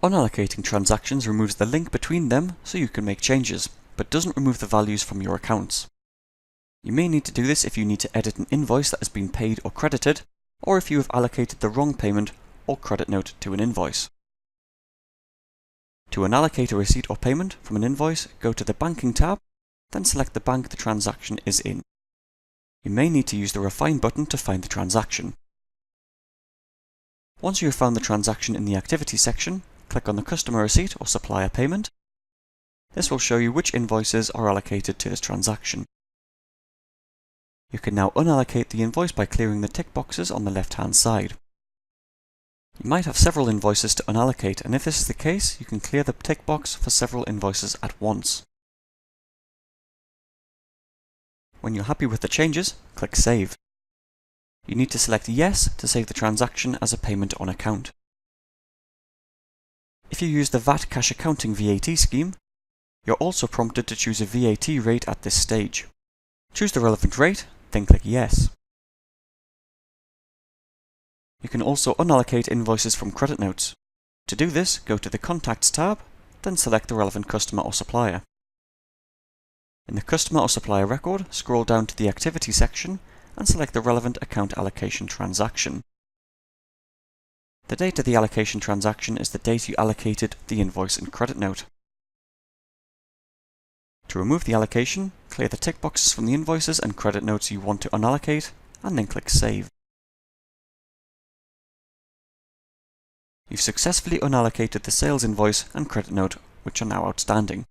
Unallocating transactions removes the link between them so you can make changes, but doesn't remove the values from your accounts. You may need to do this if you need to edit an invoice that has been paid or credited, or if you have allocated the wrong payment or credit note to an invoice. To unallocate a receipt or payment from an invoice, go to the Banking tab, then select the bank the transaction is in. You may need to use the Refine button to find the transaction. Once you have found the transaction in the Activity section, click on the Customer Receipt or Supplier Payment. This will show you which invoices are allocated to this transaction. You can now unallocate the invoice by clearing the tick boxes on the left-hand side. You might have several invoices to unallocate, and if this is the case, you can clear the tick box for several invoices at once. When you're happy with the changes, click Save. You need to select Yes to save the transaction as a payment on account. If you use the VAT Cash Accounting VAT scheme, you're also prompted to choose a VAT rate at this stage. Choose the relevant rate, then click Yes. You can also unallocate invoices from credit notes. To do this, go to the Contacts tab, then select the relevant customer or supplier. In the Customer or Supplier record, scroll down to the Activity section and select the relevant account allocation transaction. The date of the allocation transaction is the date you allocated the invoice and credit note. To remove the allocation, clear the tick boxes from the invoices and credit notes you want to unallocate, and then click Save. You've successfully unallocated the sales invoice and credit note, which are now outstanding.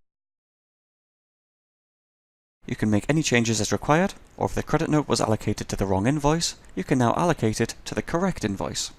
You can make any changes as required, or if the credit note was allocated to the wrong invoice, you can now allocate it to the correct invoice.